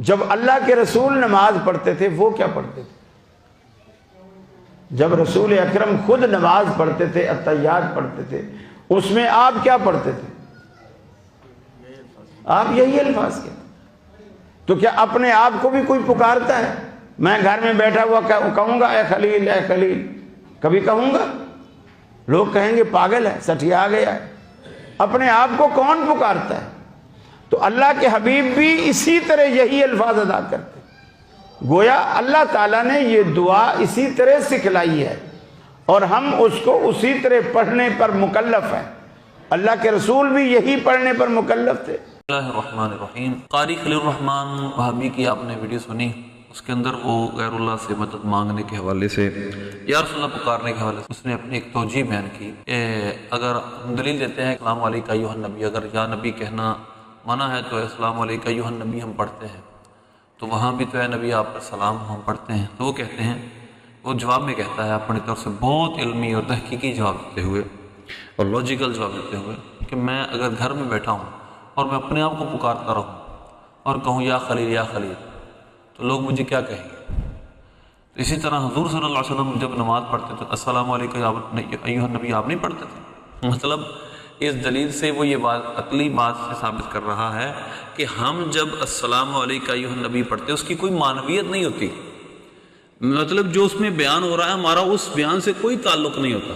جب اللہ کے رسول نماز پڑھتے تھے وہ کیا پڑھتے تھے؟ جب رسول اکرم خود نماز پڑھتے تھے، التحیات پڑھتے تھے، اس میں آپ کیا پڑھتے تھے؟ آپ یہی الفاظ کہتے. تو کیا اپنے آپ کو بھی کوئی پکارتا ہے؟ میں گھر میں بیٹھا ہوا کہوں گا اے خلیل اے خلیل؟ کبھی کہوں گا؟ لوگ کہیں گے پاگل ہے، سٹھیا گیا ہے. اپنے آپ کو کون پکارتا ہے؟ تو اللہ کے حبیب بھی اسی طرح یہی الفاظ ادا کرتے. گویا اللہ تعالیٰ نے یہ دعا اسی طرح سکھلائی ہے اور ہم اس کو اسی طرح پڑھنے پر مکلف ہیں. اللہ کے رسول بھی یہی پڑھنے پر مکلف تھے. بسم اللہ الرحمن الرحیم. قاری خلیل الرحمن وہابی کی آپ نے ویڈیو سنی، اس کے اندر وہ غیر اللہ سے مدد مانگنے کے حوالے سے، یا رسول اللہ پکارنے کے حوالے سے اس نے اپنی ایک توجیہ بیان کی. اگر ہم دلیل دیتے ہیں السلام علیکہ ایھا النبی، اگر یا نبی کہنا منع ہے تو السلام علیکہ ایھا النبی ہم پڑھتے ہیں، تو وہاں بھی تو اے نبی آپ پر سلام ہم پڑھتے ہیں. تو وہ کہتے ہیں، وہ جواب میں کہتا ہے اپنی طرف سے بہت علمی اور تحقیقی جواب دیتے ہوئے اور لاجیکل جواب دیتے ہوئے کہ میں اگر گھر میں بیٹھا ہوں اور میں اپنے آپ کو پکارتا رہوں اور کہوں یا خلیل یا خلیل، تو لوگ مجھے کیا کہیں گے؟ تو اسی طرح حضور صلی اللہ علیہ وسلم جب نماز پڑھتے تھے السلام علیکم ایھا النبی آپ نہیں پڑھتے تھے. مطلب اس دلیل سے وہ یہ بات عقلی بات سے ثابت کر رہا ہے کہ ہم جب السلام علیکم ایھا النبی پڑھتے ہیں اس کی کوئی معنویت نہیں ہوتی. مطلب جو اس میں بیان ہو رہا ہے ہمارا اس بیان سے کوئی تعلق نہیں ہوتا،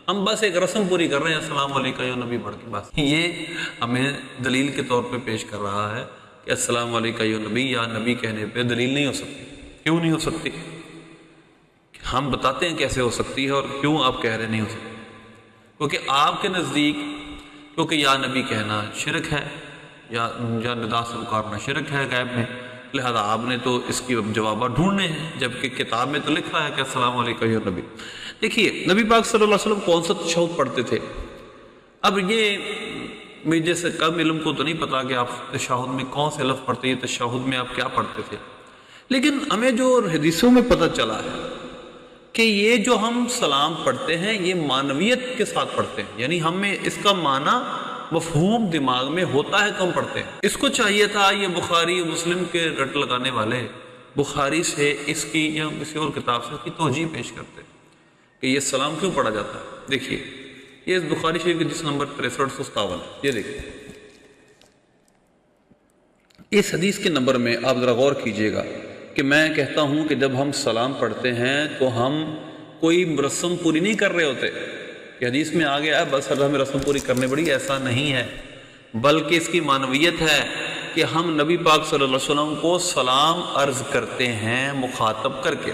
ہم بس ایک رسم پوری کر رہے ہیں السلام علیکم ایھا النبی پڑھ کے بس. یہ ہمیں دلیل کے طور پہ پیش کر رہا ہے کہ السلام علیکم ایھا النبی یا نبی کہنے پہ دلیل نہیں ہو سکتی. کیوں نہیں ہو سکتی؟ ہم بتاتے ہیں کیسے ہو سکتی ہے اور کیوں آپ کہہ رہے نہیں ہو سکتی. کیونکہ آپ کے نزدیک کیونکہ یا نبی کہنا شرک ہے، یا ندا سے پکارنا شرک ہے غیب میں، لہذا آپ نے تو اس کی جوابات ڈھونڈنے ہیں، جبکہ کتاب میں تو لکھا ہے کہ السلام علیکم ایھا النبی. دیکھیے نبی پاک صلی اللہ علیہ وسلم کون سا تشہد پڑھتے تھے. اب یہ مجھے سے کم علم کو تو نہیں پتا کہ آپ تشہد میں کون سے لفظ پڑھتے ہیں، تشہد میں آپ کیا پڑھتے تھے، لیکن ہمیں جو حدیثوں میں پتہ چلا ہے کہ یہ جو ہم سلام پڑھتے ہیں یہ معنویت کے ساتھ پڑھتے ہیں، یعنی ہمیں اس کا معنی مفہوم دماغ میں ہوتا ہے تو ہم پڑھتے ہیں. اس کو چاہیے تھا یہ بخاری مسلم کے رٹ لگانے والے بخاری سے اس کی یا کسی اور کتاب سے اس کی توجیہ پیش کرتے کہ یہ سلام کیوں پڑھا جاتا ہے. دیکھیے یہ اس بخاری شریف کے جس نمبر 6357 یہ دیکھیے اس حدیث کے نمبر میں آپ ذرا غور کیجئے گا کہ میں کہتا ہوں کہ جب ہم سلام پڑھتے ہیں تو ہم کوئی رسم پوری نہیں کر رہے ہوتے کہ حدیث میں آ گیا ہے بس ہمیں رسم پوری کرنے پڑی، ایسا نہیں ہے، بلکہ اس کی معنویت ہے کہ ہم نبی پاک صلی اللہ علیہ وسلم کو سلام عرض کرتے ہیں مخاطب کر کے.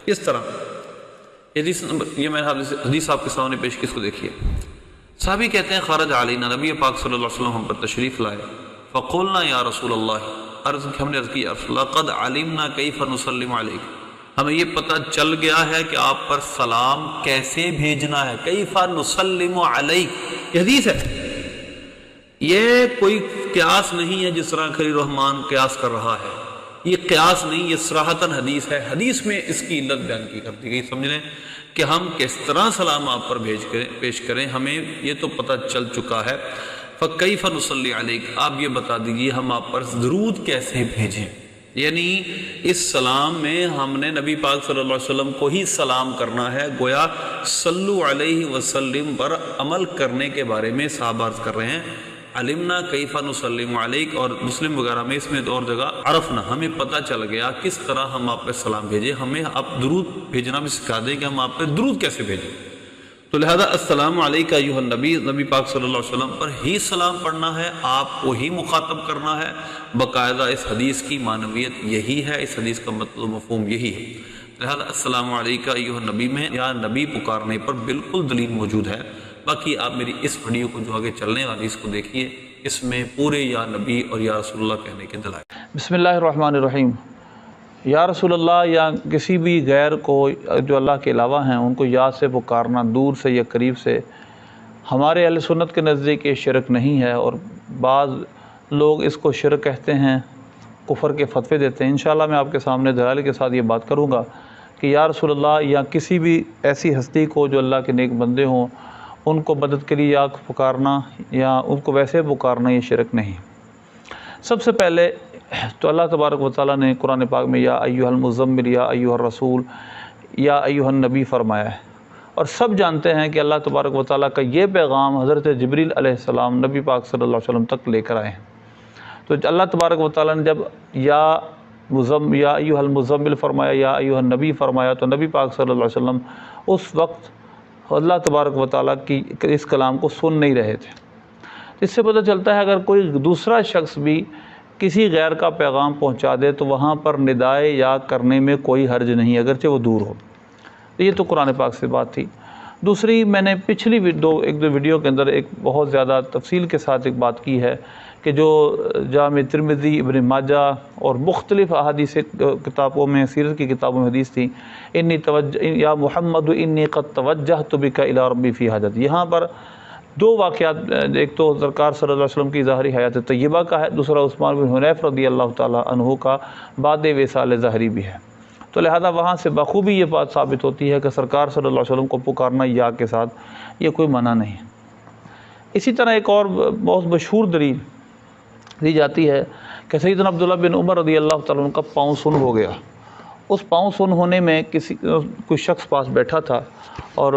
اس طرح یہ میں حدیث آپ کے سامنے پیش کی، اس کو دیکھیے. صحابی کہتے ہیں خارج علینا، نبی پاک صلی اللہ علیہ وسلم ہم پر تشریف لائے، فقولنا یا رسول اللہ، ہم نے عرض کی یا رسول اللہ قد علمنا کیف نسلم علیک، ہمیں یہ پتہ چل گیا ہے کہ آپ پر سلام کیسے بھیجنا ہے. کیف نسلم علیک یہ حدیث ہے، یہ کوئی قیاس نہیں ہے جس طرح خلیل الرحمن قیاس کر رہا ہے، یہ قیاس نہیں، یہ صراحتاً حدیث ہے. حدیث میں اس کی علت بیان کی کرتی گئی، سمجھ لیں کہ ہم کس طرح سلام آپ پر پیش کریں، ہمیں یہ تو پتہ چل چکا ہے. فَكَيْفَ نُصَلِّ عَلَيْكَ، آپ یہ بتا دیجیے ہم آپ پر درود کیسے بھیجیں. یعنی اس سلام میں ہم نے نبی پاک صلی اللہ علیہ وسلم کو ہی سلام کرنا ہے. گویا صلو علیہ وسلم پر عمل کرنے کے بارے میں صحابہ عرض کر رہے ہیں علمنا کیف نسلم علیک، اور مسلم وغیرہ میں اس میں اور جگہ عرفنا، ہمیں پتہ چل گیا کس طرح ہم آپ پہ سلام بھیجیں. ہمیں آپ درود بھیجنا بھی سکھا دیں کہ ہم آپ پہ درود کیسے بھیجیں. تو لہذا السلام علیکم ایھا النبی، نبی پاک صلی اللہ علیہ وسلم پر ہی سلام پڑھنا ہے، آپ کو ہی مخاطب کرنا ہے. باقاعدہ اس حدیث کی معنویت یہی ہے، اس حدیث کا مطلب مفہوم یہی ہے. لہذا السلام علیکم ایھا النبی میں یا نبی پکارنے پر بالکل دلیل موجود ہے. باقی آپ میری اس ویڈیو کو جو آگے چلنے والی اس کو دیکھیے، اس میں پورے یا نبی اور یا رسول اللہ کہنے کے دلائل. بسم اللہ الرحمن الرحیم. یا رسول اللہ یا کسی بھی غیر کو جو اللہ کے علاوہ ہیں ان کو یا سے پکارنا دور سے یا قریب سے ہمارے اہل سنت کے نزدیک یہ شرک نہیں ہے، اور بعض لوگ اس کو شرک کہتے ہیں، کفر کے فتوے دیتے ہیں. انشاءاللہ میں آپ کے سامنے دلائل کے ساتھ یہ بات کروں گا کہ یا رسول اللہ یا کسی بھی ایسی ہستی کو جو اللہ کے نیک بندے ہوں ان کو مدد کے لیے یا پکارنا یا ان کو ویسے پکارنا یہ شرک نہیں. سب سے پہلے تو اللہ تبارک و تعالیٰ نے قرآن پاک میں یا ایھا المزمل یا ایھا الرسول یا ایھا النبی فرمایا ہے، اور سب جانتے ہیں کہ اللہ تبارک و تعالیٰ کا یہ پیغام حضرت جبریل علیہ السلام نبی پاک صلی اللہ علیہ وسلم تک لے کر آئے ہیں۔ تو اللہ تبارک و تعالیٰ نے جب یا ایھا المزمل فرمایا یا ایھا النبی فرمایا تو نبی پاک صلی اللہ علیہ وسلم اس وقت اللہ تبارک و تعالیٰ کی اس کلام کو سن نہیں رہے تھے۔ اس سے پتہ چلتا ہے اگر کوئی دوسرا شخص بھی کسی غیر کا پیغام پہنچا دے تو وہاں پر ندائے یا کرنے میں کوئی حرج نہیں، اگرچہ وہ دور ہو۔ یہ تو قرآن پاک سے بات تھی۔ دوسری، میں نے پچھلی ایک دو ویڈیو کے اندر ایک بہت زیادہ تفصیل کے ساتھ ایک بات کی ہے کہ جو جامع ترمذی، ابن ماجہ اور مختلف احادیث کتابوں میں، سیرت کی کتابوں میں حدیث تھی، یا محمد انی قد توجہت بک الی ربی فی حاجت۔ یہاں پر دو واقعات، ایک تو سرکار صلی اللہ علیہ وسلم کی ظاہری حیات طیبہ کا ہے، دوسرا عثمان بن حنیف رضی اللہ تعالیٰ عنہ کا بعد وصال ظاہری بھی ہے۔ تو لہذا وہاں سے بخوبی یہ بات ثابت ہوتی ہے کہ سرکار صلی اللہ علیہ وسلم کو پکارنا یا کے ساتھ یہ کوئی منع نہیں ہے۔ اسی طرح ایک اور بہت مشہور دلیل دی جاتی ہے کہ سیدنا عبداللہ بن عمر رضی اللہ تعالیٰ عنہ کا پاؤں سن ہو گیا۔ اس پاؤں سن ہونے میں کوئی شخص پاس بیٹھا تھا، اور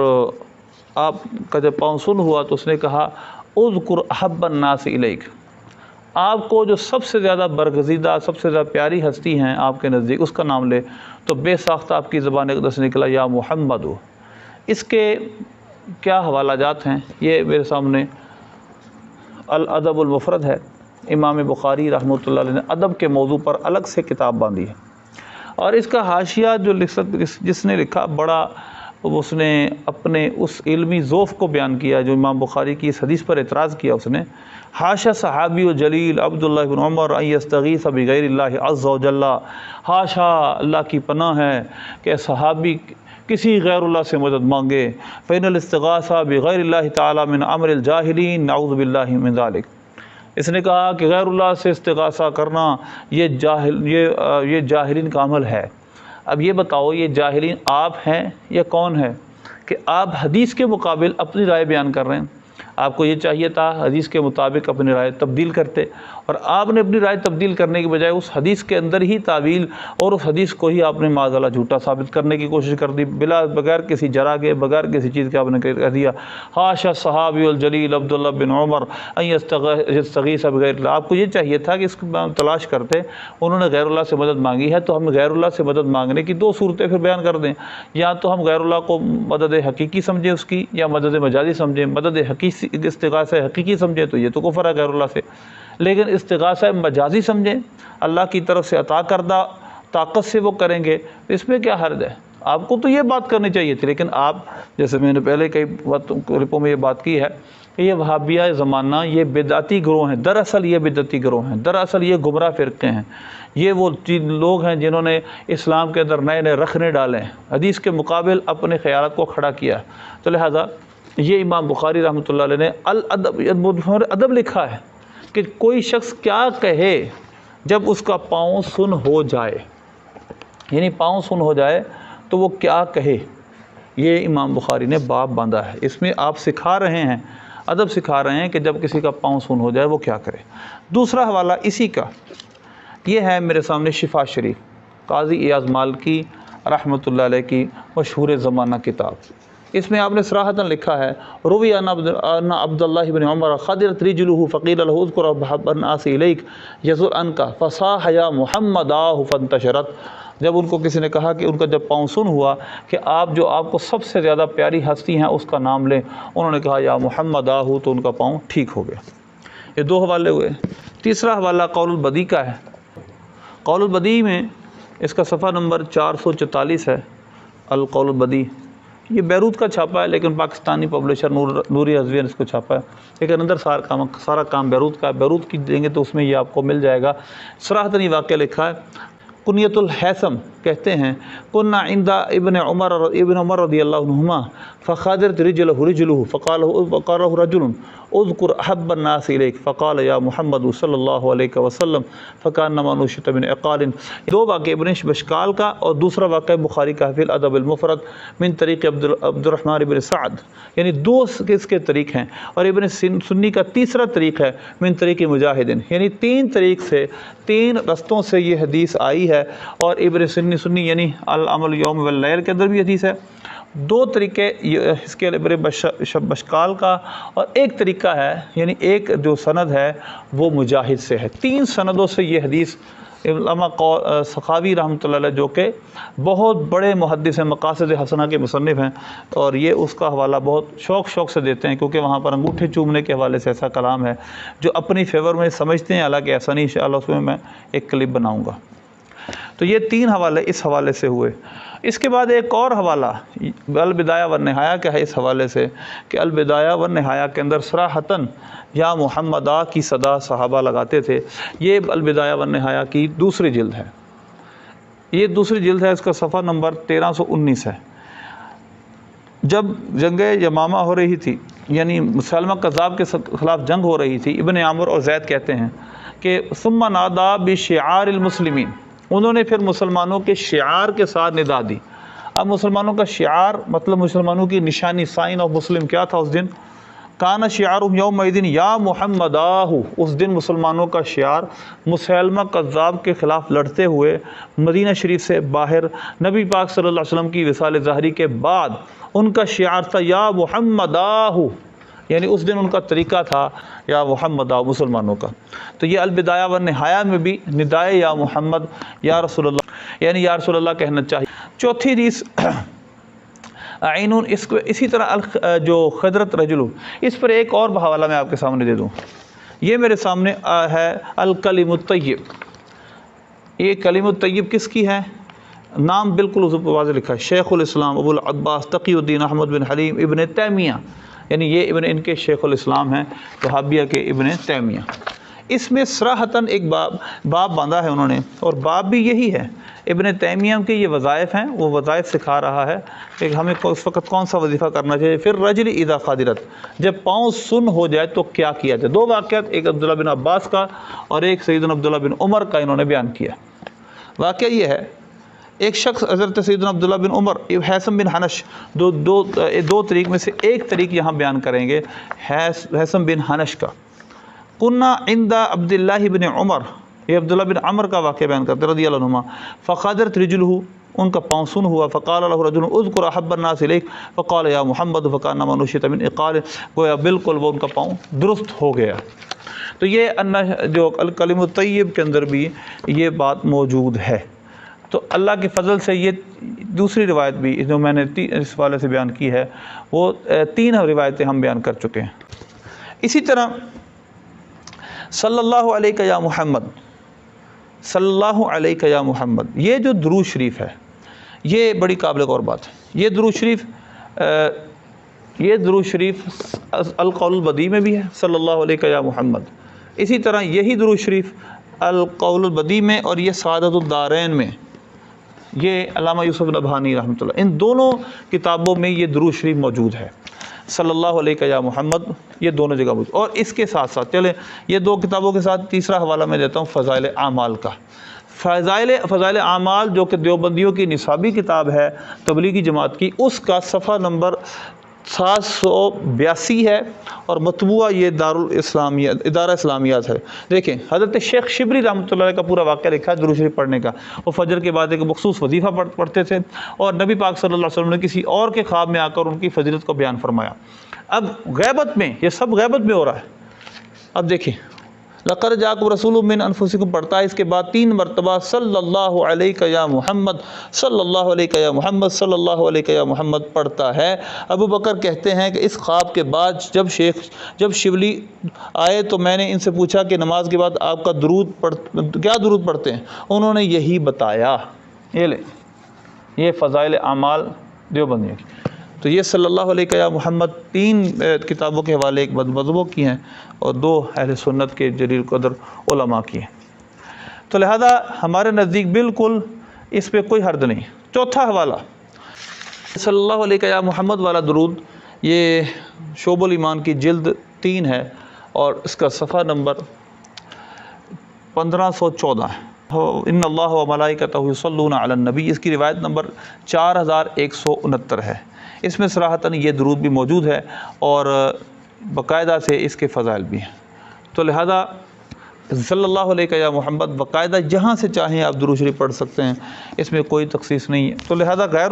آپ کا جب پاؤں سن ہوا تو اس نے کہا اذکر احب الناس الیک، آپ کو جو سب سے زیادہ برگزیدہ، سب سے زیادہ پیاری ہستی ہیں آپ کے نزدیک، اس کا نام لے۔ تو بے ساختہ آپ کی زبان اقدس نکلا یا محمد۔ اس کے کیا حوالہ جات ہیں؟ یہ میرے سامنے الادب المفرد ہے، امام بخاری رحمۃ اللہ علیہ نے ادب کے موضوع پر الگ سے کتاب باندھی ہے، اور اس کا حاشیہ جو جس نے لکھا، بڑا اس نے اپنے اس علمی ذوق کو بیان کیا جو امام بخاری کی اس حدیث پر اعتراض کیا۔ اس نے حاشا صحابی و جلیل عبداللہ بن عمر ان یستغیث بغیر اللہ عز و جل، حاشا اللہ کی پناہ ہے کہ صحابی کسی غیر اللہ سے مدد مانگے، فإن الاستغاثہ بغیر اللہ تعالی من امر الجاہلین نعوذ باللہ من ذلک۔ اس نے کہا کہ غیر اللہ سے استغاثہ کرنا یہ جاہلین کا عمل ہے۔ اب یہ بتاؤ، یہ جاہلین آپ ہیں یا کون ہے کہ آپ حدیث کے مقابل اپنی رائے بیان کر رہے ہیں؟ آپ کو یہ چاہیے تھا حدیث کے مطابق اپنی رائے تبدیل کرتے، اور آپ نے اپنی رائے تبدیل کرنے کی بجائے اس حدیث کے اندر ہی تعویل اور اس حدیث کو ہی آپ نے معاذ اللہ جھوٹا ثابت کرنے کی کوشش کر دی، بغیر کسی جرا کے، بغیر کسی چیز کے آپ نے کہہ دیا حاشا صحابی الجلیل عبداللہ بن عمر ان یستغیث بغیر اللہ۔ آپ کو یہ چاہیے تھا کہ اس کو تلاش کرتے، انہوں نے غیر اللہ سے مدد مانگی ہے تو ہم غیر اللہ سے مدد مانگنے کی دو صورتیں پھر بیان کر دیں، یا تو ہم غیر اللہ کو مدد حقیقی سمجھیں اس کی، یا مدد مجازی سمجھیں۔ مدد حقیقی استغاثہ حقیقی سمجھیں تو یہ تو کفر ہے غیر اللہ سے، لیکن استغاثہ مجازی سمجھیں، اللہ کی طرف سے عطا کردہ طاقت سے وہ کریں گے، اس میں کیا حرج ہے؟ آپ کو تو یہ بات کرنی چاہیے تھی، لیکن آپ، جیسے میں نے پہلے کئی کلپوں میں یہ بات کی ہے کہ یہ وہابیہ زمانہ یہ بدعتی گروہ ہیں، دراصل یہ بدعتی گروہ ہیں، دراصل یہ گمراہ فرقے ہیں، یہ وہ لوگ ہیں جنہوں نے اسلام کے اندر نئے نئے رخنے ڈالے ہیں، حدیث کے مقابل اپنے خیالات کو کھڑا کیا ہے۔ تو لہٰذا یہ امام بخاری رحمۃ اللہ علیہ نے ادب لکھا ہے کہ کوئی شخص کیا کہے جب اس کا پاؤں سن ہو جائے، یعنی پاؤں سن ہو جائے تو وہ کیا کہے، یہ امام بخاری نے باب باندھا ہے۔ اس میں آپ سکھا رہے ہیں، ادب سکھا رہے ہیں کہ جب کسی کا پاؤں سن ہو جائے وہ کیا کرے۔ دوسرا حوالہ اسی کا یہ ہے میرے سامنے، شفا شریف، قاضی ایاز مالکی رحمۃ اللہ علیہ کی مشہور زمانہ کتاب۔ اس میں آپ نے صراحتاً لکھا ہے روی ان عبداللہ بن عمر خدرت رجلہ فقیل له اذکر احب الناس الیک یزر عنک فصاح یا محمد فانتشرت۔ جب ان کو کسی نے کہا کہ ان کا جب پاؤں سن ہوا کہ آپ جو آپ کو سب سے زیادہ پیاری ہستی ہیں اس کا نام لیں، انہوں نے کہا یا محمد تو ان کا پاؤں ٹھیک ہو گیا۔ یہ دو حوالے ہوئے۔ تیسرا حوالہ قول البدی کا ہے۔ قول البدی میں اس کا صفحہ نمبر 444 ہے، القول البدی۔ یہ بیروت کا چھاپا ہے، لیکن پاکستانی پبلشر نوری رضوی نے اس کو چھاپا ہے، لیکن اندر سارا کام بیروت کا ہے۔ بیروت کی دیں گے تو اس میں یہ آپ کو مل جائے گا۔ صراحتاً یہ واقعہ لکھا ہے، کنیت الحیثم کہتے ہیں کنا عند ابن عمر رضی اللہ عنہما فخادرت رجلہ فقال رجل اذکر احب الناس الیک فقال یا محمد صلی اللہ علیہ وسلم فکانما نشط من عقال۔ دو واقع ابن بشکال کا اور دوسرا واقع بخاری کا فی الادب المفرد من طریق عبد الرحمن ابن سعد، یعنی دو اس کے طریق ہیں، اور ابن سنی کا تیسرا طریق ہے من طریق مجاہدین، یعنی تین طریق سے، تین رستوں سے یہ حدیث آئی ہے۔ اور ابن سنی یعنی العمل یوم واللیل کے اندر بھی حدیث ہے۔ دو طریقے اس کے ابن بشکال کا، اور ایک طریقہ ہے یعنی ایک جو سند ہے وہ مجاہد سے ہے۔ تین سندوں سے یہ حدیث علامہ سخاوی رحمۃ اللہ علیہ جو کہ بہت بڑے محدث ہیں، مقاصد حسنہ کے مصنف ہیں، اور یہ اس کا حوالہ بہت شوق سے دیتے ہیں، کیونکہ وہاں پر انگوٹھے چومنے کے حوالے سے ایسا کلام ہے جو اپنی فیور میں سمجھتے ہیں، حالانکہ ایسا نہیں۔ انشاءاللہ اس میں ایک کلپ بناؤں گا۔ تو یہ تین حوالے اس حوالے سے ہوئے۔ اس کے بعد ایک اور حوالہ البدایہ والنہایہ کا ہے اس حوالے سے کہ البدایہ والنہایہ کے اندر صراحتاً یا محمدہ کی صدا صحابہ لگاتے تھے۔ یہ البدایہ والنہایہ کی دوسری جلد ہے، یہ دوسری جلد ہے، اس کا صفحہ نمبر 1319 ہے۔ جب جنگ یمامہ ہو رہی تھی، یعنی مسلمہ کذاب کے خلاف جنگ ہو رہی تھی، ابن عامر اور زید کہتے ہیں کہ ثم نادا بشعار المسلمین، انہوں نے پھر مسلمانوں کے شعار کے ساتھ ندا دی۔ اب مسلمانوں کا شعار مطلب مسلمانوں کی نشانی، سائن آف مسلم کیا تھا اس دن؟ کان شعارہم یومئذ یا محمداہ، اس دن مسلمانوں کا شعار مسلمہ کذاب کے خلاف لڑتے ہوئے مدینہ شریف سے باہر نبی پاک صلی اللہ علیہ وسلم کی وصال ظاہری کے بعد ان کا شعار تھا یا محمداہ، یعنی اس دن ان کا طریقہ تھا یا محمداہ مسلمانوں کا۔ تو یہ البدایہ والنہایہ میں بھی ندائے یا محمد یا رسول اللہ، یعنی یا رسول اللہ کہنا چاہیے۔ چوتھی حدیث عینون، اسی طرح جو خدرت رجل، اس پر ایک اور حوالہ میں آپ کے سامنے دے دوں۔ یہ میرے سامنے ہے الکلم الطیب۔ یہ کلم الطیب کس کی ہے؟ نام بالکل اس پر واضح لکھا ہے، شیخ الاسلام ابو العباس تقی الدین احمد بن حلیم ابن تیمیہ، یعنی یہ ان کے شیخ الاسلام ہیں وہابیہ کے ابن تیمیہ۔ اس میں صراحتاً ایک باب باندھا ہے انہوں نے، اور باب بھی یہی ہے، ابن تیمیہ کے یہ وظائف ہیں، وہ وظائف سکھا رہا ہے کہ ہمیں اس وقت کون سا وظیفہ کرنا چاہیے۔ پھر رجل اذا قادرت، جب پاؤں سن ہو جائے تو کیا کیا جائے۔ دو واقعات، ایک عبداللہ بن عباس کا اور ایک سیدنا عبداللہ بن عمر کا انہوں نے بیان کیا۔ واقعہ یہ ہے، ایک شخص حضرت سیدنا عبداللہ بن عمر حیثم بن حنش، دو طریق میں سے ایک طریق یہاں بیان کریں گے حیثم بن حنش کا۔ کنا عند عبداللہ بن عمر، یہ عبداللہ بن عمر کا واقعہ بیان کرتے رضی اللہ عنہما، فقادرت رجلہ، ان کا پاؤں سن ہوا، فقال له رجل اذکر احب الناس الیک فقال یا محمد فکانما نشط من عقال، گویا بالکل وہ ان کا پاؤں درست ہو گیا۔ تو یہ جو الکلم الطیب کے اندر بھی یہ بات موجود ہے۔ تو اللہ کے فضل سے یہ دوسری روایت بھی جو میں نے اس حوالے سے بیان کی ہے، وہ تین روایتیں ہم بیان کر چکے ہیں۔ اسی طرح صلی اللہ علیہ یا محمد، صلی اللہ علیہ یا محمد، یہ جو درود شریف ہے یہ بڑی قابل غور بات ہے۔ یہ درود شریف القول البدیع میں بھی ہے صلی اللہ علیہ یا محمد، اسی طرح یہی درود شریف القول البدیع میں اور یہ سعادت الدارین میں، یہ علامہ یوسف نبہانی رحمۃ اللہ، ان دونوں کتابوں میں یہ درود شریف موجود ہے صلی اللہ علیہ یا محمد، یہ دونوں جگہ موجود۔ اور اس کے ساتھ ساتھ چلیں یہ دو کتابوں کے ساتھ تیسرا حوالہ میں دیتا ہوں فضائل اعمال کا۔ فضائل اعمال جو کہ دیوبندیوں کی نصابی کتاب ہے تبلیغی جماعت کی، اس کا صفحہ نمبر 782 ہے، اور مطبوعہ یہ ادارہ اسلامیات ہے۔ دیکھیں حضرت شیخ شبلی رحمۃ اللہ علیہ کا پورا واقعہ لکھا ہے درود شریف پڑھنے کا۔ وہ فجر کے بعد ایک مخصوص وظیفہ پڑھتے تھے، اور نبی پاک صلی اللہ علیہ وسلم نے کسی اور کے خواب میں آ کر ان کی فضیلت کو بیان فرمایا۔ اب غیبت میں، یہ سب غیبت میں ہو رہا ہے۔ اب دیکھیں لقد جاءکم رسول من انفسکم پڑھتا ہے، اس کے بعد 3 مرتبہ صلی اللہ علیہ یا محمد، صلی اللہ علیہ یا محمد، صلی اللہ علیہ یا محمد پڑھتا ہے۔ ابو بکر کہتے ہیں کہ اس خواب کے بعد جب شبلی آئے تو میں نے ان سے پوچھا کہ نماز کے بعد آپ کا کیا درود پڑھتے ہیں؟ انہوں نے یہی بتایا۔ یہ لیں، یہ فضائل اعمال دیوبندیوں کی۔ تو یہ صلی اللہ علیہ یا محمد 3 کتابوں کے حوالے، ایک مذہبوں کی ہیں اور 2 اہل سنت کے جلیل قدر علماء کی ہیں۔ تو لہذا ہمارے نزدیک بالکل اس پہ کوئی حرج نہیں۔ چوتھا حوالہ صلی اللہ علیہ یا محمد والا درود، یہ شعب الایمان کی جلد 3 ہے اور اس کا صفحہ نمبر 1514 ہے۔ ان اللہ و ملائکتہ یصلون علی النبی، اس کی روایت نمبر 4169 ہے۔ اس میں صراحتاً یہ درود بھی موجود ہے اور باقاعدہ سے اس کے فضائل بھی ہیں، تو لہذا صلی اللہ علیہ یا محمد باقاعدہ جہاں سے چاہیں آپ درود شریف پڑھ سکتے ہیں، اس میں کوئی تخصیص نہیں ہے۔ تو لہذا غیر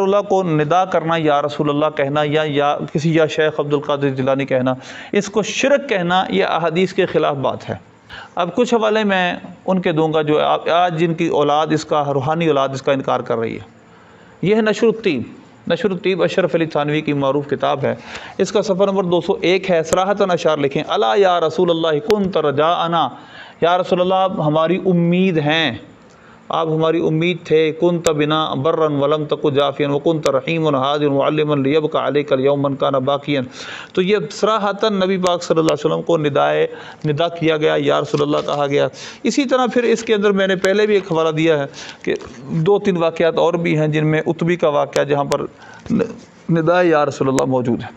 اللہ کو ندا کرنا، یا رسول اللہ کہنا یا کسی یا شیخ عبد القادر جیلانی کہنا، اس کو شرک کہنا، یہ احادیث کے خلاف بات ہے۔ اب کچھ حوالے میں ان کے دوں گا جو آج جن کی اولاد اس کا روحانی اولاد اس کا انکار کر رہی ہے۔ یہ ہے نشر الطیب اشرف علی تھانوی کی معروف کتاب ہے، اس کا صفحہ نمبر 201 ہے۔ صراحتاً اشعار لکھیں، الا یا رسول اللہ کنت رجاءنا، یا رسول اللہ آپ ہماری امید ہیں، آپ ہماری امید تھے، کنت بنا برا ولم تک جافیا وکنت رحیم حاضر معلما لیبقى علیک اليوم من کان باقیا۔ تو یہ صراحتاً نبی پاک صلی اللہ علیہ وسلم کو ندا کیا گیا، یا رسول اللہ کہا گیا۔ اسی طرح پھر اس کے اندر میں نے پہلے بھی ایک حوالہ دیا ہے کہ 2-3 واقعات اور بھی ہیں جن میں اتبی کا واقعہ جہاں پر ندا یا رسول اللہ موجود ہے۔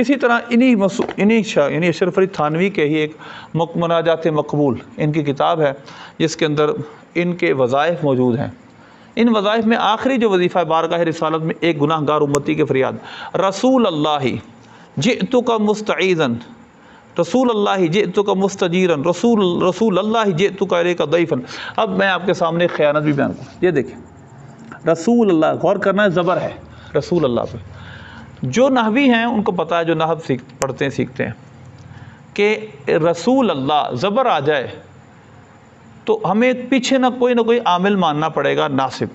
اسی طرح یعنی اشرف علی تھانوی کے ہی ایک مناجات مقبول ان کی کتاب ہے جس کے اندر ان کے وظائف موجود ہیں۔ ان وظائف میں آخری جو وظیفہ ہے بارگاہ رسالت میں ایک گناہ گار امتی کے فریاد، رسول اللہ جئتک مستعیذا، رسول اللہ جئتک مستجیرا، رسول اللہ جئتک الیک ضیفا۔ اب میں آپ کے سامنے خیانت بھی بیان کروں، یہ دیکھیں رسول اللہ، غور کرنا ہے، زبر ہے رسول اللہ پہ۔ جو نحوی ہیں ان کو پتہ ہے، جو نحو پڑھتے ہیں سیکھتے ہیں، کہ رسول اللہ زبر آ جائے تو ہمیں پیچھے نہ کوئی عامل ماننا پڑے گا ناصب۔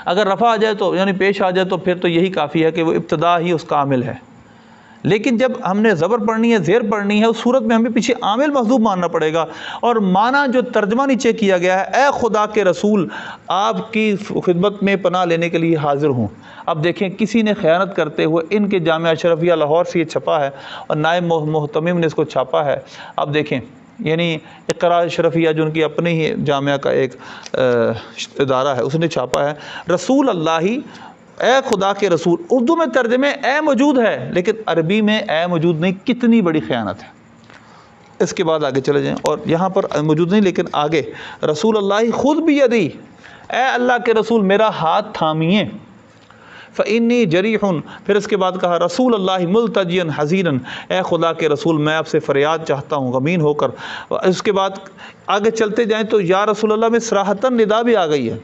اگر رفع آ جائے تو یعنی پیش آ جائے تو پھر تو یہی کافی ہے کہ وہ ابتدا ہی اس کا عامل ہے۔ لیکن جب ہم نے زبر پڑھنی ہے، زیر پڑھنی ہے، اس صورت میں ہمیں پیچھے عامل محذوف ماننا پڑے گا۔ اور معنی جو ترجمہ نیچے کیا گیا ہے، اے خدا کے رسول آپ کی خدمت میں پناہ لینے کے لیے حاضر ہوں۔ اب دیکھیں کسی نے خیانت کرتے ہوئے، ان کے جامعہ اشرفیہ لاہور سے یہ چھپا ہے اور نائب محتمم نے اس کو چھاپا ہے۔ اب دیکھیں یعنی اقراء اشرفیہ جو ان کی اپنی ہی جامعہ کا ایک ادارہ ہے، اس نے چھاپا ہے رسول اللہ اے خدا کے رسول۔ اردو میں ترجمے اے موجود ہے لیکن عربی میں اے موجود نہیں، کتنی بڑی خیانت ہے۔ اس کے بعد آگے چلے جائیں، اور یہاں پر موجود نہیں لیکن آگے رسول اللہ خود بیدی، اے اللہ کے رسول میرا ہاتھ تھامیے، فإنی جریح، پھر اس کے بعد کہا رسول اللہ ملتجیا حزینا، اے خدا کے رسول میں آپ سے فریاد چاہتا ہوں غمین ہو کر۔ اس کے بعد آگے چلتے جائیں تو یا رسول اللہ میں صراحتاً ندا بھی آ گئی ہے،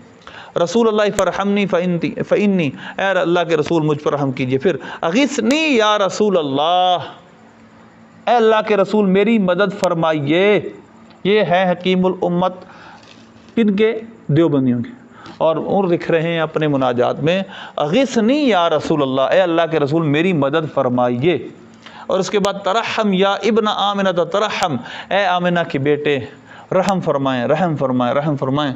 رسول اللہ فرحمنی فإنی، اے اللہ کے رسول مجھ پر رحم کیجئے۔ پھر اغثنی یا رسول اللہ، اے اللہ کے رسول میری مدد فرمائیے۔ یہ ہے حکیم الامت کن کے؟ دیوبندیوں کے، اور لکھ رہے ہیں اپنے مناجات میں اغثنی یا رسول اللہ، اے اللہ کے رسول میری مدد فرمائیے۔ اور اس کے بعد ترحم یا ابن آمنہ ترحم، اے آمنہ کے بیٹے رحم فرمائیں، رحم فرمائیں، رحم فرمائیں۔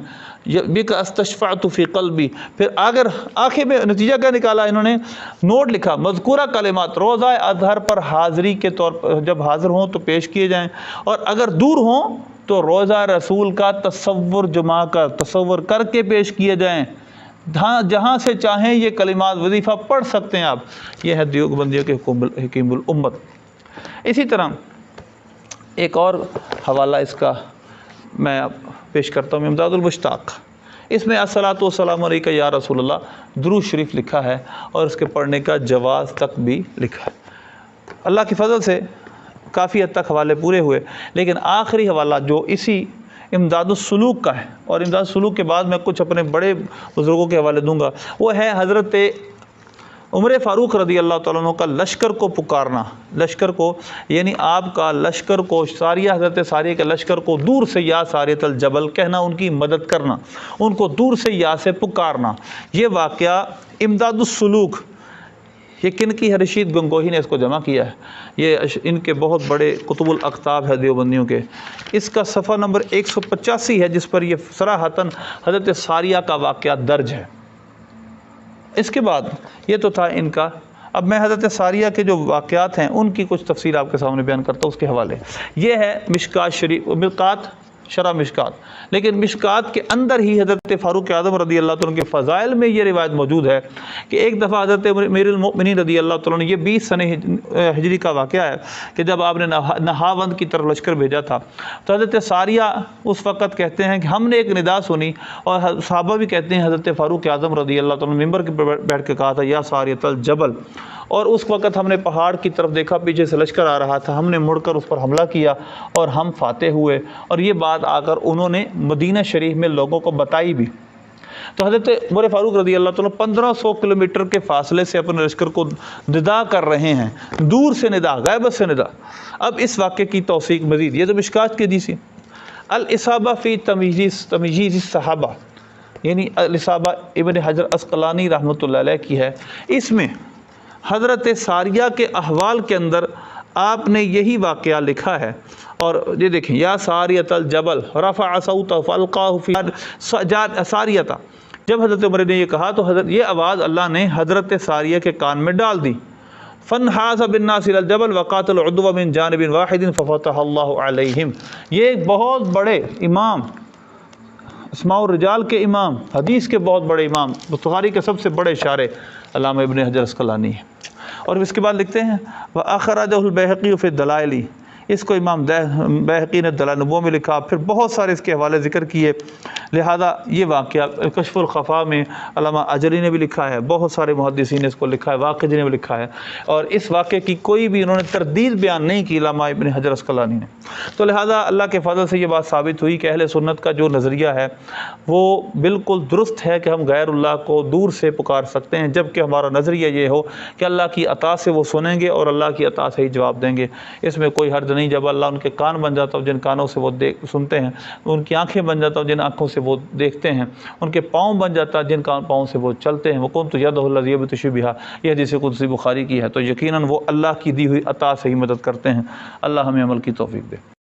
بک استشفعت فی قلبی، پھر آخر میں نتیجہ کیا نکالا انہوں نے؟ نوٹ لکھا مذکورہ کلمات روزہ اظہر پر حاضری کے طور پر جب حاضر ہوں تو پیش کیے جائیں، اور اگر دور ہوں تو روزہ رسول کا تصور کر کے پیش کیے جائیں، جہاں سے چاہیں یہ کلمات وظیفہ پڑھ سکتے ہیں آپ۔ یہ ہے دیوبندیوں کے حکیم الامت۔ اسی طرح ایک اور حوالہ اس کا میں پیش کرتا ہوں، امداد المشتاق، اس میں الصلاۃ والسلام علیک یا رسول اللہ درود شریف لکھا ہے اور اس کے پڑھنے کا جواز تک بھی لکھا ہے۔ اللہ کی فضل سے کافی حد تک حوالے پورے ہوئے، لیکن آخری حوالہ جو اسی امداد السلوک کا ہے، اور امداد السلوک کے بعد میں کچھ اپنے بڑے بزرگوں کے حوالے دوں گا، وہ ہے حضرت عمر فاروق رضی اللہ تعالیٰ عنہ کا لشکر کو پکارنا۔ لشکر کو یعنی آپ کا لشکر کو، ساریہ حضرت ساریہ کے لشکر کو دور سے یا ساریۃ الجبل کہنا، ان کی مدد کرنا، ان کو دور سے یا سے پکارنا۔ یہ واقعہ امداد السلوک، یہ کن کی ہے؟ رشید گنگوہی نے اس کو جمع کیا ہے، یہ ان کے بہت بڑے کتب الاقطاب ہے دیوبندیوں کے۔ اس کا صفحہ نمبر 185 ہے جس پر یہ صراحتاً حضرت ساریہ کا واقعہ درج ہے۔ اس کے بعد یہ تو تھا ان کا، اب میں حضرت ساریہ کے جو واقعات ہیں ان کی کچھ تفصیل آپ کے سامنے بیان کرتا ہوں، اس کے حوالے۔ یہ ہے مشکات شریف، ملقات شرح مشکات، لیکن مشکات کے اندر ہی حضرت فاروق اعظم رضی اللہ تعالیٰ عنہ کے فضائل میں یہ روایت موجود ہے کہ ایک دفعہ حضرت امیر المؤمنین رضی اللہ تعالیٰ عنہ، یہ 20 سنہ ہجری کا واقعہ ہے کہ جب آپ نے نہاوند کی طرف لشکر بھیجا تھا، تو حضرت ساریہ اس وقت کہتے ہیں کہ ہم نے ایک ندا سنی، اور صحابہ بھی کہتے ہیں حضرت فاروق اعظم رضی اللہ تعالیٰ عنہ ممبر کے بیٹھ کے کہا تھا یا ساریۃ الجبل، اور اس وقت ہم نے پہاڑ کی طرف دیکھا، پیچھے سے لشکر آ رہا تھا، ہم نے مڑ کر اس پر حملہ کیا اور ہم فاتح ہوئے، اور یہ بات آ کر انہوں نے مدینہ شریف میں لوگوں کو بتائی بھی۔ تو حضرت عمر فاروق رضی اللہ تعالیٰ 1500 کلومیٹر کے فاصلے سے اپنے لشکر کو ندا کر رہے ہیں، دور سے ندا، غیبت سے ندا۔ اب اس واقعے کی توثیق مزید، یہ تو مشکات کی حدیث ہے۔ الاصابہ فی تمییز الصحابہ، یعنی الاصابہ ابن حجر عسقلانی رحمۃ اللہ علیہ کی ہے، اس میں حضرت ساریہ کے احوال کے اندر آپ نے یہی واقعہ لکھا ہے، اور یہ دیکھیں، یا ساریۃ الجبل رفع صوتہ فالقاہ فی ساریۃ، جب حضرت عمر نے یہ کہا تو حضرت یہ آواز اللہ نے حضرت ساریہ کے کان میں ڈال دی، فانحاز بالناس الی الجبل وقاتل عدو من جانب واحد ففتح اللہ علیہم۔ یہ ایک بہت بڑے امام، اسماء الرجال کے امام، حدیث کے بہت بڑے امام، بخاری کے سب سے بڑے شارح علامہ ابن حجر عسقلانی ہیں۔ اور اس کے بعد لکھتے ہیں وَأَخْرَجَهُ الْبَيْهَقِيُّ فِي الدَّلَائِلِ، اس کو امام بیہقی نے دلائل نبوہ میں لکھا، پھر بہت سارے اس کے حوالے ذکر کیے، لہذا یہ واقعہ کشف الخفا میں علامہ اجری نے بھی لکھا ہے، بہت سارے محدثین نے اس کو لکھا ہے، واقعی نے بھی لکھا ہے، اور اس واقعے کی کوئی بھی انہوں نے تردید بیان نہیں کی علامہ ابن حجر عسقلانی نے۔ تو لہذا اللہ کے فضل سے یہ بات ثابت ہوئی کہ اہل سنت کا جو نظریہ ہے وہ بالکل درست ہے کہ ہم غیر اللہ کو دور سے پکار سکتے ہیں، جبکہ ہمارا نظریہ یہ ہو کہ اللہ کی عطا سے وہ سنیں گے اور اللہ کی عطا سے ہی جواب دیں گے، اس میں کوئی حرج نہیں۔ جب اللہ ان کے کان بن جاتا ہو جن کانوں سے وہ سنتے ہیں، ان کی آنکھیں بن جاتا ہو جن آنکھوں سے وہ دیکھتے ہیں، ان کے پاؤں بن جاتا ہے جن پاؤں سے وہ چلتے ہیں، وَكُنْتُ يَدَهُ الَّذِي يَبْطِشُ بِهَا، یہ حدیث قدسی بخاری کی ہے، تو یقیناً وہ اللہ کی دی ہوئی عطا سے ہی مدد کرتے ہیں۔ اللہ ہمیں عمل کی توفیق دے۔